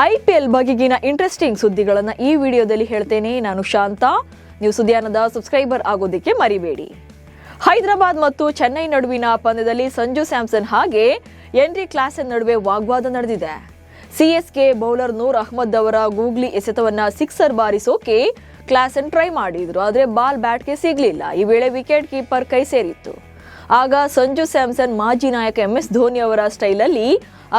IPL ಬಗೆಗಿನ interesting ಸುದ್ದಿಗಳನ್ನು ಈ ವಿಡಿಯೋದಲ್ಲಿ ಹೇಳ್ತೇನೆ. ನಾನು ಶಾಂತ. ನೀವು ಸುದ್ದಿಯಾನದ ಸಬ್ಸ್ಕ್ರೈಬರ್ ಆಗೋದಕ್ಕೆ ಮರಿಬೇಡಿ. ಹೈದರಾಬಾದ್ ಮತ್ತು ಚೆನ್ನೈ ನಡುವಿನ ಪಂದ್ಯದಲ್ಲಿ ಸಂಜು ಸ್ಯಾಮ್ಸನ್ ಹಾಗೆ ಎನ್ರಿ ಕ್ಲಾಸನ್ ನಡುವೆ ವಾಗ್ವಾದ ನಡೆದಿದೆ. ಸಿಎಸ್ಕೆ ಬೌಲರ್ ನೂರ್ ಅಹ್ಮದ್ ಅವರ ಗೂಗ್ಲಿ ಎಸೆತವನ್ನ ಸಿಕ್ಸರ್ ಬಾರಿಸೋಕೆ ಕ್ಲಾಸನ್ ಟ್ರೈ ಮಾಡಿದ್ರು, ಆದರೆ ಬಾಲ್ ಬ್ಯಾಟ್ಗೆ ಸಿಗಲಿಲ್ಲ. ಈ ವೇಳೆ ವಿಕೆಟ್ ಕೀಪರ್ ಕೈ ಸೇರಿತ್ತು. ಆಗ ಸಂಜು ಸ್ಯಾಮ್ಸನ್ ಮಾಜಿ ನಾಯಕ MS ಧೋನಿ ಅವರ ಸ್ಟೈಲಲ್ಲಿ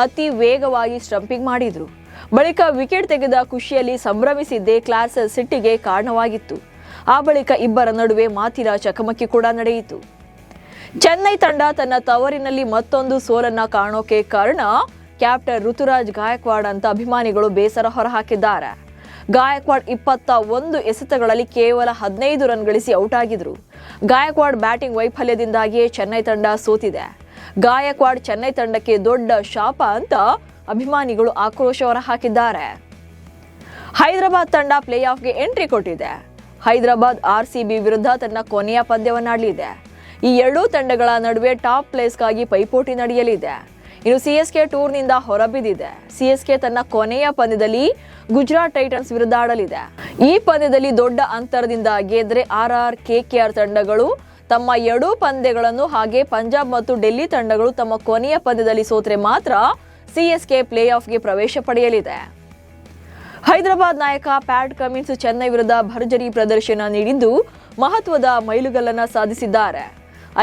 ಅತಿ ವೇಗವಾಗಿ ಸ್ಟಂಪಿಂಗ್ ಮಾಡಿದ್ರು. ಬಳಿಕ ವಿಕೆಟ್ ತೆಗೆದ ಖುಷಿಯಲ್ಲಿ ಸಂಭ್ರಮಿಸಿದ್ದೇ ಕ್ಲಾಸನ್ ಸಿಟ್ಟಿಗೆ ಕಾರಣವಾಗಿತ್ತು. ಆ ಬಳಿಕ ಇಬ್ಬರ ನಡುವೆ ಮಾತಿನ ಚಕಮಕಿ ಕೂಡ ನಡೆಯಿತು. ಚೆನ್ನೈ ತಂಡ ತನ್ನ ತವರಿನಲ್ಲಿ ಮತ್ತೊಂದು ಸೋಲನ್ನ ಕಾಣೋಕೆ ಕಾರಣ ಕ್ಯಾಪ್ಟನ್ ಋತುರಾಜ್ ಗಾಯಕ್ವಾಡ್ ಅಂತ ಅಭಿಮಾನಿಗಳು ಬೇಸರ ಹೊರಹಾಕಿದ್ದಾರೆ. ಗಾಯಕ್ವಾಡ್ 21 ಎಸೆತಗಳಲ್ಲಿ ಕೇವಲ 15 ರನ್ ಗಳಿಸಿ ಔಟ್ ಆಗಿದ್ರು. ಗಾಯಕ್ವಾಡ್ ಬ್ಯಾಟಿಂಗ್ ವೈಫಲ್ಯದಿಂದಾಗಿಯೇ ಚೆನ್ನೈ ತಂಡ ಸೋತಿದೆ. ಗಾಯಕ್ವಾಡ್ ಚೆನ್ನೈ ತಂಡಕ್ಕೆ ದೊಡ್ಡ ಶಾಪ ಅಂತ ಅಭಿಮಾನಿಗಳು ಆಕ್ರೋಶ ಹೊರಹಾಕಿದ್ದಾರೆ. ಹೈದರಾಬಾದ್ ತಂಡ ಪ್ಲೇ ಆಫ್ಗೆ ಎಂಟ್ರಿ ಕೊಟ್ಟಿದೆ. ಹೈದರಾಬಾದ್ RCB ವಿರುದ್ಧ ತನ್ನ ಕೊನೆಯ ಪಂದ್ಯವನ್ನಾಡಲಿದೆ. ಈ ಎರಡೂ ತಂಡಗಳ ನಡುವೆ ಟಾಪ್ ಪ್ಲೇಸ್ಗಾಗಿ ಪೈಪೋಟಿ ನಡೆಯಲಿದೆ. ಇನ್ನು CSK ಟೂರ್ನಿಂದ ಹೊರಬಿದ್ದಿದೆ. CSK ತನ್ನ ಕೊನೆಯ ಪಂದ್ಯದಲ್ಲಿ ಗುಜರಾತ್ ಟೈಟನ್ಸ್ ವಿರುದ್ಧ ಆಡಲಿದೆ. ಈ ಪಂದ್ಯದಲ್ಲಿ ದೊಡ್ಡ ಅಂತರದಿಂದ ಗೆದ್ರೆ RR KKR ತಂಡಗಳು ತಮ್ಮ ಎರಡೂ ಪಂದ್ಯಗಳನ್ನು, ಹಾಗೆ ಪಂಜಾಬ್ ಮತ್ತು ಡೆಲ್ಲಿ ತಂಡಗಳು ತಮ್ಮ ಕೊನೆಯ ಪಂದ್ಯದಲ್ಲಿ ಸೋತ್ರೆ ಮಾತ್ರ CSK ಪ್ಲೇ ಆಫ್ಗೆ ಪ್ರವೇಶ ಪಡೆಯಲಿದೆ. ಹೈದರಾಬಾದ್ ನಾಯಕ ಪ್ಯಾಟ್ ಕಮಿನ್ಸ್ ಚೆನ್ನೈ ವಿರುದ್ಧ ಭರ್ಜರಿ ಪ್ರದರ್ಶನ ನೀಡಿದ್ದು ಮಹತ್ವದ ಮೈಲುಗಲ್ಲನ್ನ ಸಾಧಿಸಿದ್ದಾರೆ.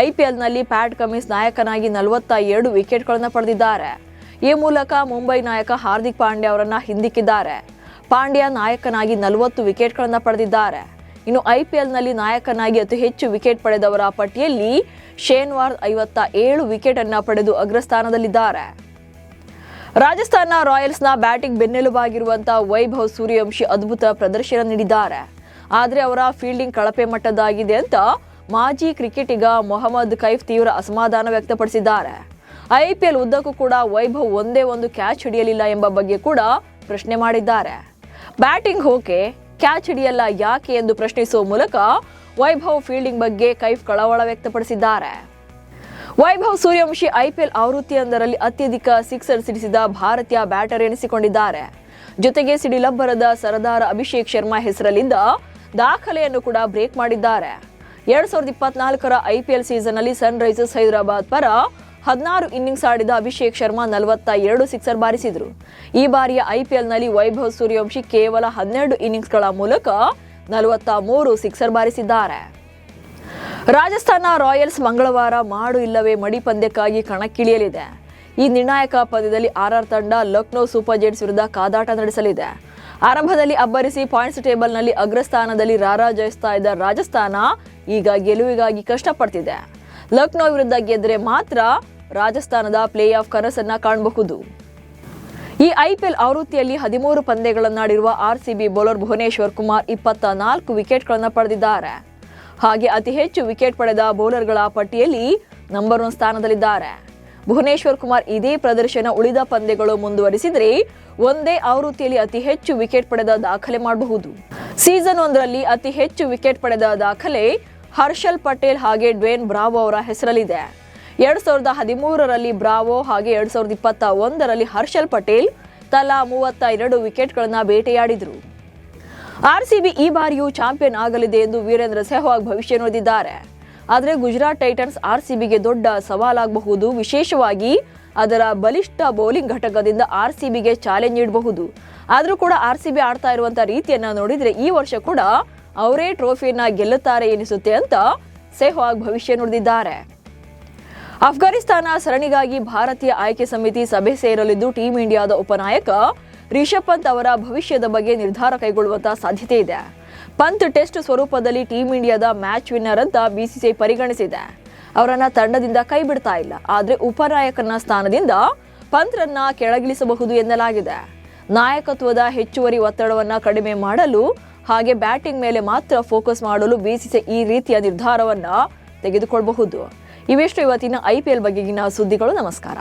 IPLನಲ್ಲಿ ಪ್ಯಾಟ್ ಕಮಿನ್ಸ್ ನಾಯಕನಾಗಿ 42 ವಿಕೆಟ್ಗಳನ್ನು ಪಡೆದಿದ್ದಾರೆ. ಈ ಮೂಲಕ ಮುಂಬೈ ನಾಯಕ ಹಾರ್ದಿಕ್ ಪಾಂಡ್ಯ ಅವರನ್ನ ಹಿಂದಿಕ್ಕಿದ್ದಾರೆ. ಪಾಂಡ್ಯ ನಾಯಕನಾಗಿ 40 ವಿಕೆಟ್ಗಳನ್ನು ಪಡೆದಿದ್ದಾರೆ. ಇನ್ನು IPLನಲ್ಲಿ ನಾಯಕನಾಗಿ ಅತಿ ಹೆಚ್ಚು ವಿಕೆಟ್ ಪಡೆದವರ ಪಟ್ಟಿಯಲ್ಲಿ ಶೇನ್ ವಾರ್ನ್ 57 ವಿಕೆಟ್ ಅನ್ನ ಪಡೆದು ಅಗ್ರಸ್ಥಾನದಲ್ಲಿದ್ದಾರೆ. ರಾಜಸ್ಥಾನ ರಾಯಲ್ಸ್ನ ಬ್ಯಾಟಿಂಗ್ ಬೆನ್ನೆಲುಬಾಗಿರುವಂತಹ ವೈಭವ್ ಸೂರ್ಯವಂಶಿ ಅದ್ಭುತ ಪ್ರದರ್ಶನ ನೀಡಿದ್ದಾರೆ. ಆದರೆ ಅವರ ಫೀಲ್ಡಿಂಗ್ ಕಳಪೆ ಮಟ್ಟದಾಗಿದೆ ಅಂತ ಮಾಜಿ ಕ್ರಿಕೆಟಿಗ ಮೊಹಮ್ಮದ್ ಕೈಫ್ ತೀವ್ರ ಅಸಮಾಧಾನ ವ್ಯಕ್ತಪಡಿಸಿದ್ದಾರೆ. IPL ಉದ್ದಕ್ಕೂ ಕೂಡ ವೈಭವ್ ಒಂದೇ ಒಂದು ಕ್ಯಾಚ್ ಹಿಡಿಯಲಿಲ್ಲ ಎಂಬ ಬಗ್ಗೆ ಕೂಡ ಪ್ರಶ್ನೆ ಮಾಡಿದ್ದಾರೆ. ಬ್ಯಾಟಿಂಗ್ ಓಕೆ, ಕ್ಯಾಚ್ ಹಿಡಿಯಲ್ಲ ಯಾಕೆ ಎಂದು ಪ್ರಶ್ನಿಸುವ ಮೂಲಕ ವೈಭವ್ ಫೀಲ್ಡಿಂಗ್ ಬಗ್ಗೆ ಕೈಫ್ ಕಳವಳ ವ್ಯಕ್ತಪಡಿಸಿದ್ದಾರೆ. ವೈಭವ್ ಸೂರ್ಯವಂಶಿ IPL ಆವೃತ್ತಿಯೊಂದರಲ್ಲಿ ಅತ್ಯಧಿಕ ಸಿಕ್ಸರ್ ಸಿಡಿಸಿದ ಭಾರತೀಯ ಬ್ಯಾಟರ್ ಎನಿಸಿಕೊಂಡಿದ್ದಾರೆ. ಜೊತೆಗೆ ಸಿಡಿಲಬ್ಬರದ ಸರದಾರ ಅಭಿಷೇಕ್ ಶರ್ಮಾ ಹೆಸರಲ್ಲಿದ್ದ ದಾಖಲೆಯನ್ನು ಕೂಡ ಬ್ರೇಕ್ ಮಾಡಿದ್ದಾರೆ. 2024ರ IPL ಸೀಸನ್ನಲ್ಲಿ ಸನ್ ರೈಸರ್ಸ್ ಹೈದರಾಬಾದ್ ಪರ 16 ಇನ್ನಿಂಗ್ಸ್ ಆಡಿದ ಅಭಿಷೇಕ್ ಶರ್ಮಾ 42 ಸಿಕ್ಸರ್ ಬಾರಿಸಿದ್ರು. ಈ ಬಾರಿಯ IPLನಲ್ಲಿ ವೈಭವ್ ಸೂರ್ಯವಂಶಿ ಕೇವಲ 12 ಇನ್ನಿಂಗ್ಸ್ಗಳ ಮೂಲಕ 43 ಸಿಕ್ಸರ್ ಬಾರಿಸಿದ್ದಾರೆ. ರಾಜಸ್ಥಾನ ರಾಯಲ್ಸ್ ಮಂಗಳವಾರ ಮಾಡು ಇಲ್ಲವೇ ಮಡಿ ಪಂದ್ಯಕ್ಕಾಗಿ ಕಣಕ್ಕಿಳಿಯಲಿದೆ. ಈ ನಿರ್ಣಾಯಕ ಪಂದ್ಯದಲ್ಲಿ RR ತಂಡ ಲಕ್ನೋ ಸೂಪರ್ ಜೈಂಟ್ಸ್ ವಿರುದ್ಧ ಕಾದಾಟ ನಡೆಸಲಿದೆ. ಆರಂಭದಲ್ಲಿ ಅಬ್ಬರಿಸಿ ಪಾಯಿಂಟ್ಸ್ ಟೇಬಲ್ನಲ್ಲಿ ಅಗ್ರಸ್ಥಾನದಲ್ಲಿ ರಾರಾಜಿಸ್ತಾ ಇದ್ದ ರಾಜಸ್ಥಾನ ಈಗ ಗೆಲುವಿಗಾಗಿ ಕಷ್ಟಪಡ್ತಿದೆ. ಲಕ್ನೋ ವಿರುದ್ಧ ಗೆದ್ರೆ ಮಾತ್ರ ರಾಜಸ್ಥಾನದ ಪ್ಲೇ ಆಫ್ ಕನಸನ್ನ ಕಾಣಬಹುದು. ಈ IPL ಆವೃತ್ತಿಯಲ್ಲಿ 13 ಪಂದ್ಯಗಳನ್ನಾಡಿರುವ RCB ಬೌಲರ್ ಭುವನೇಶ್ವರ್ ಕುಮಾರ್ 24 ವಿಕೆಟ್ಗಳನ್ನು ಪಡೆದಿದ್ದಾರೆ. ಹಾಗೆ ಅತಿ ಹೆಚ್ಚು ವಿಕೆಟ್ ಪಡೆದ ಬೌಲರ್ಗಳ ಪಟ್ಟಿಯಲ್ಲಿ ನಂಬರ್ 1 ಸ್ಥಾನದಲ್ಲಿದ್ದಾರೆ. ಭುವನೇಶ್ವರ್ ಕುಮಾರ್ ಇದೇ ಪ್ರದರ್ಶನ ಉಳಿದ ಪಂದ್ಯಗಳು ಮುಂದುವರಿಸಿದರೆ ಒಂದೇ ಆವೃತ್ತಿಯಲ್ಲಿ ಅತಿ ಹೆಚ್ಚು ವಿಕೆಟ್ ಪಡೆದ ದಾಖಲೆ ಮಾಡಬಹುದು. ಸೀಸನ್ 1ರಲ್ಲಿ ಅತಿ ಹೆಚ್ಚು ವಿಕೆಟ್ ಪಡೆದ ದಾಖಲೆ ಹರ್ಷಲ್ ಪಟೇಲ್ ಹಾಗೆ ಡ್ವೇನ್ ಬ್ರಾವೋ ಅವರ ಹೆಸರಲ್ಲಿದೆ. 2013ರಲ್ಲಿ ಬ್ರಾವೋ ಹಾಗೆ 2021ರಲ್ಲಿ ಹರ್ಷಲ್ ಪಟೇಲ್ ತಲಾ 32 ವಿಕೆಟ್ಗಳನ್ನು ಬೇಟೆಯಾಡಿದ್ರು. RCB ಈ ಬಾರಿಯೂ ಚಾಂಪಿಯನ್ ಆಗಲಿದೆ ಎಂದು ವೀರೇಂದ್ರ ಸೆಹ್ವಾಗ್ ಭವಿಷ್ಯ ನುಡಿದಿದ್ದಾರೆ. ಆದರೆ ಗುಜರಾತ್ ಟೈಟನ್ಸ್ RCBಗೆ ದೊಡ್ಡ ಸವಾಲಾಗಬಹುದು. ವಿಶೇಷವಾಗಿ ಅದರ ಬಲಿಷ್ಠ ಬೌಲಿಂಗ್ ಘಟಕದಿಂದ RCBಗೆ ಚಾಲೆಂಜ್ ನೀಡಬಹುದು. ಆದರೂ ಕೂಡ RCB ಆಡ್ತಾ ಇರುವಂತಹ ರೀತಿಯನ್ನ ನೋಡಿದ್ರೆ ಈ ವರ್ಷ ಕೂಡ ಅವರೇ ಟ್ರೋಫಿಯನ್ನ ಗೆಲ್ಲುತ್ತಾರೆ ಎನಿಸುತ್ತೆ ಅಂತ ಸೆಹ್ವಾಗ್ ಭವಿಷ್ಯ ನುಡಿದಿದ್ದಾರೆ. ಅಫ್ಘಾನಿಸ್ತಾನ ಸರಣಿಗಾಗಿ ಭಾರತೀಯ ಆಯ್ಕೆ ಸಮಿತಿ ಸಭೆ ಸೇರಲಿದ್ದು ಟೀಂ ಇಂಡಿಯಾದ ಉಪನಾಯಕ ರಿಷಬ್ ಪಂತ್ ಅವರ ಭವಿಷ್ಯದ ಬಗ್ಗೆ ನಿರ್ಧಾರ ಕೈಗೊಳ್ಳುವಂತಹ ಸಾಧ್ಯತೆ ಇದೆ. ಪಂತ್ ಟೆಸ್ಟ್ ಸ್ವರೂಪದಲ್ಲಿ ಟೀಂ ಇಂಡಿಯಾದ ಮ್ಯಾಚ್ ವಿನ್ನರ್ ಅಂತ BCCI ಪರಿಗಣಿಸಿದೆ. ಅವರನ್ನ ತಂಡದಿಂದ ಕೈ ಬಿಡ್ತಾ ಇಲ್ಲ. ಆದರೆ ಉಪನಾಯಕನ ಸ್ಥಾನದಿಂದ ಪಂತ್ರನ್ನ ಕೆಳಗಿಳಿಸಬಹುದು ಎನ್ನಲಾಗಿದೆ. ನಾಯಕತ್ವದ ಹೆಚ್ಚುವರಿ ಒತ್ತಡವನ್ನ ಕಡಿಮೆ ಮಾಡಲು ಹಾಗೆ ಬ್ಯಾಟಿಂಗ್ ಮೇಲೆ ಮಾತ್ರ ಫೋಕಸ್ ಮಾಡಲು BCCI ಈ ರೀತಿಯ ನಿರ್ಧಾರವನ್ನ ತೆಗೆದುಕೊಳ್ಳಬಹುದು. ಇವೆಷ್ಟು ಇವತ್ತಿನ IPL ಬಗೆಗಿನ ಸುದ್ದಿಗಳು. ನಮಸ್ಕಾರ.